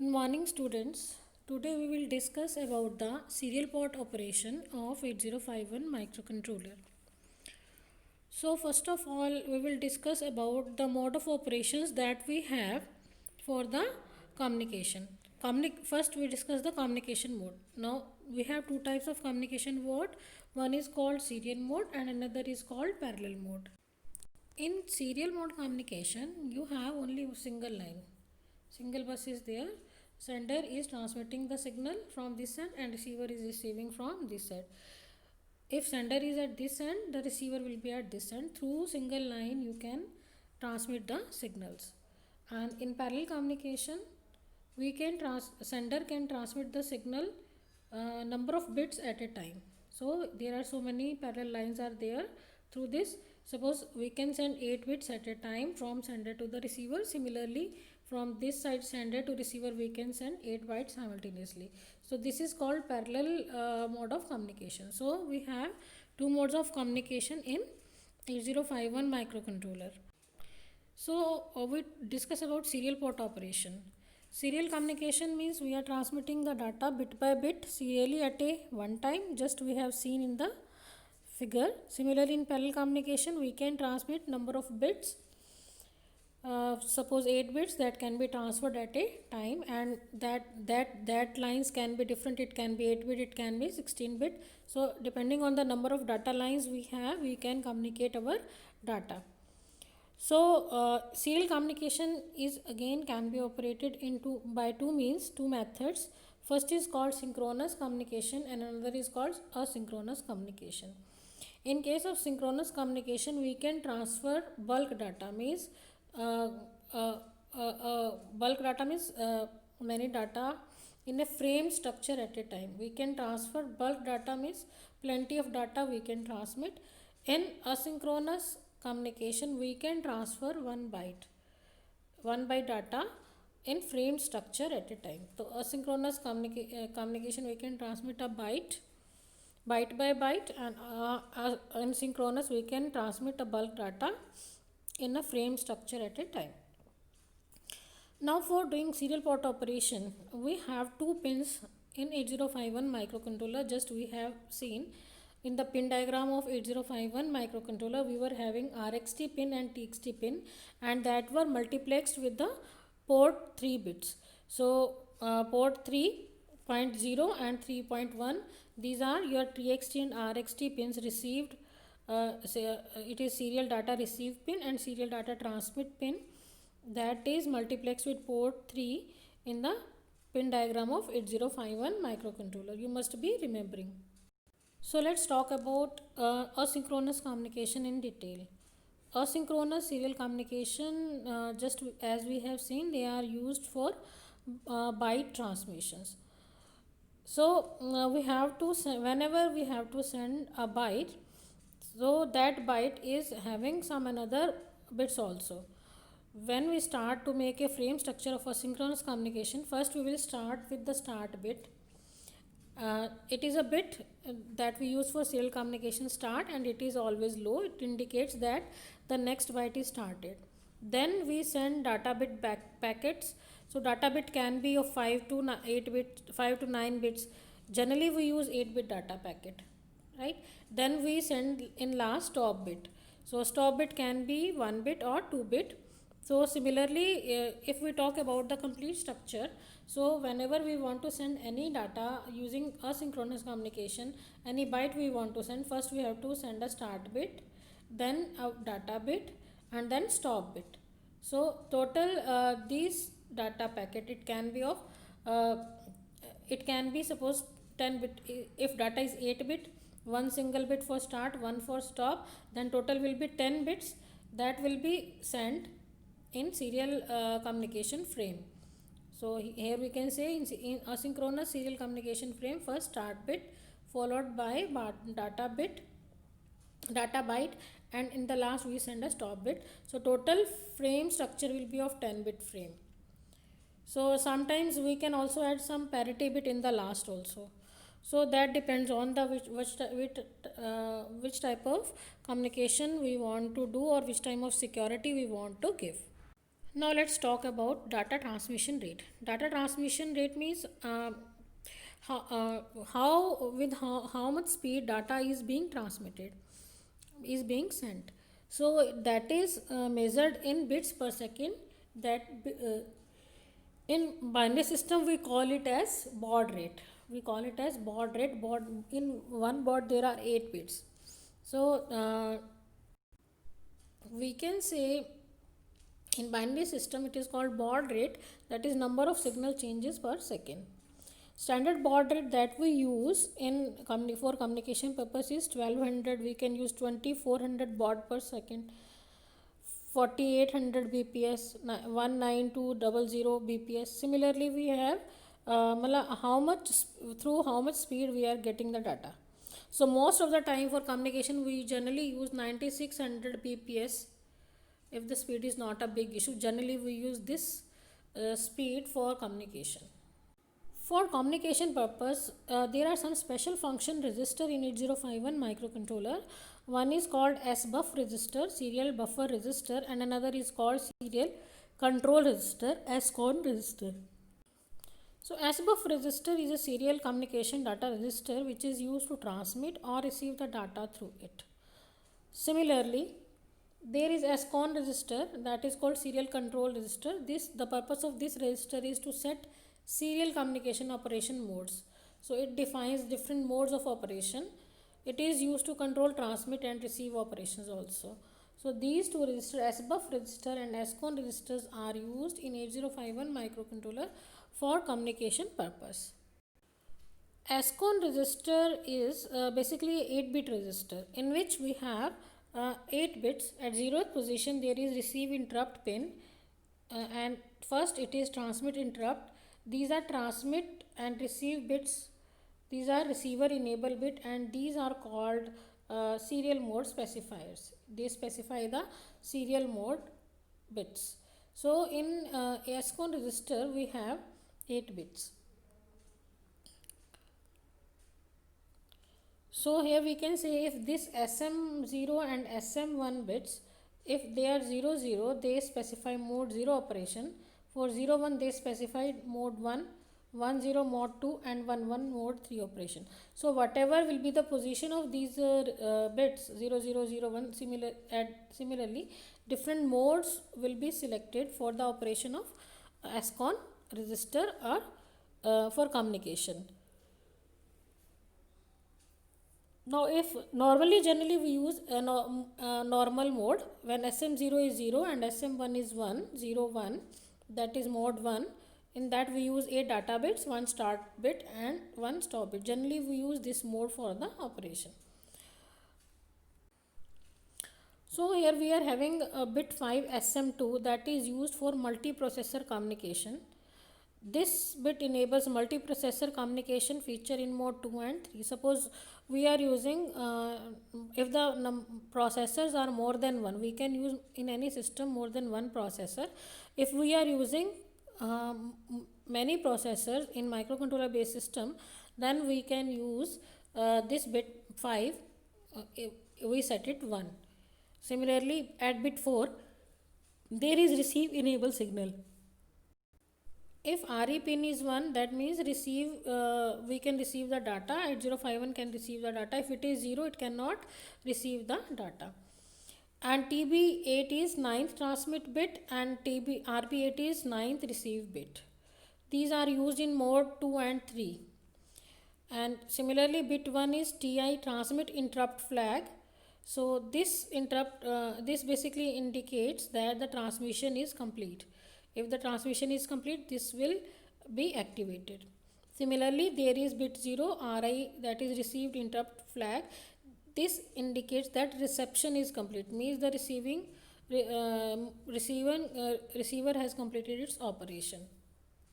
Good morning students. Today we will discuss about the serial port operation of 8051 microcontroller. So first of all we will discuss about the mode of operations that we have for the communication. First we discuss the communication mode. Now we have two types of communication mode. One is called serial mode and another is called parallel mode. In serial mode communication you have only a single line. Single bus is there. Sender is transmitting the signal from this end and receiver is receiving from this end. If sender is at this end, the receiver will be at this end. Through single line you can transmit the signals. And in parallel communication we can sender can transmit the signal number of bits at a time. So there are so many parallel lines are there. Through this, suppose we can send 8 bits at a time from sender to the receiver. Similarly, from this side sender to receiver we can send 8 bytes simultaneously. So this is called parallel mode of communication. So we have two modes of communication in 8051 microcontroller. So we discuss about serial port operation. Serial communication means we are transmitting the data bit by bit serially at a one time, just we have seen in the figure. Similarly in parallel communication we can transmit number of bits, suppose 8 bits that can be transferred at a time, and that lines can be different. It can be 8 bit, it can be 16 bit. So depending on the number of data lines we have, we can communicate our data. So serial communication is again can be operated into by two means, two methods. First is called synchronous communication and another is called asynchronous communication. In case of synchronous communication we can transfer bulk data, means uh, uh, bulk data means many data in a frame structure at a time. We can transfer bulk data means plenty of data we can transmit. In asynchronous communication we can transfer one byte data in frame structure at a time. So asynchronous communication we can transmit a byte by byte, and in synchronous we can transmit a bulk data in a frame structure at a time. Now for doing serial port operation we have two pins in 8051 microcontroller. Just we have seen in the pin diagram of 8051 microcontroller we were having RxT pin and TXT pin, and that were multiplexed with the port 3 bits. So port 3.0 and 3.1, these are your TXT and RxT pins received. It is serial data receive pin and serial data transmit pin, that is multiplexed with port 3 in the pin diagram of 8051 microcontroller. You must be remembering. So let's talk about asynchronous communication in detail. Asynchronous serial communication, just as we have seen, they are used for byte transmissions. So we have to whenever we have to send a byte, so that byte is having some another bits also. When we start to make a frame structure of asynchronous communication, first we will start with the start bit. It is a bit that we use for serial communication start, and it is always low. It indicates that the next byte is started. Then we send data bit packets. So data bit can be of 5 to 8 bit, 5 to 9 bits. Generally we use 8 bit data packet, right? Then we send in last stop bit. So stop bit can be 1 bit or 2 bit. So similarly, if we talk about the complete structure, so whenever we want to send any data using asynchronous communication, any byte we want to send, first we have to send a start bit, then a data bit, and then stop bit. So total these data packet, it can be of it can be suppose 10 bit. If data is 8 bit, one single bit for start, one for stop, then total will be 10 bits that will be sent in serial communication frame. So here we can say in asynchronous serial communication frame, first start bit followed by data byte, and in the last we send a stop bit. So total frame structure will be of 10 bit frame. So sometimes we can also add some parity bit in the last also. So that depends on the which type of communication we want to do or which type of security we want to give. Now let's talk about data transmission rate. Data transmission rate means how much speed data is being transmitted, is being sent. So that is measured in bits per second. In binary system we call it as baud rate. We call it as baud rate. In one baud there are 8 bits. So we can say in binary system it is called baud rate, that is number of signal changes per second. Standard baud rate that we use for communication purpose is 1200. We can use 2400 baud per second, 4800 bps, 19200 bps. Similarly we have how much speed we are getting the data. So most of the time for communication we generally use 9600 bps. If the speed is not a big issue, generally we use this speed for communication. For communication purpose, there are some special function register in 8051 microcontroller. One is called SBUF register, serial buffer register, and another is called serial control register, SCON register. So SBUF register is a serial communication data register which is used to transmit or receive the data through it. Similarly, there is SCON register, that is called serial control register. The purpose of this register is to set serial communication operation modes. So it defines different modes of operation. It is used to control transmit and receive operations also. So these two registers, SBUF register and SCON registers, are used in 8051 microcontroller for communication purpose. SCON register is basically 8-bit register in which we have 8 bits. At 0th position there is receive interrupt pin, and first it is transmit interrupt. These are transmit and receive bits. These are receiver enable bit, and these are called serial mode specifiers. They specify the serial mode bits. So in SCON register we have 8 bits. So here we can say if this SM0 and SM1 bits, if they are 00, they specify mode 0 operation. For 01 they specify mode 1, 10 mode 2, and 11 mode 3 operation. So whatever will be the position of these bits 0001, similarly different modes will be selected for the operation of SCON register or for communication. Now if generally we use a normal mode when SM0 is 0 and SM1 is 1, 0, 1, that is mode 1. In that we use 8 data bits, 1 start bit and 1 stop bit. Generally we use this mode for the operation. So here we are having a bit 5 SM2 that is used for multiprocessor communication. This bit enables multiprocessor communication feature in mode 2 and 3. Suppose we are using, if the processors are more than one, we can use in any system more than one processor. If we are using many processors in microcontroller based system, then we can use this bit 5, we set it 1. Similarly, at bit 4, there is receive enable signal. If RE pin is 1, that means receive, we can receive the data. 8051 can receive the data. If it is 0, it cannot receive the data. And TB8 is 9th transmit bit and RP8 is 9th receive bit. These are used in mode 2 and 3. And similarly, bit 1 is TI transmit interrupt flag. So this interrupt, this basically indicates that the transmission is complete. If the transmission is complete, this will be activated. Similarly, there is bit 0 RI, that is received interrupt flag. This indicates that reception is complete, means the receiver has completed its operation.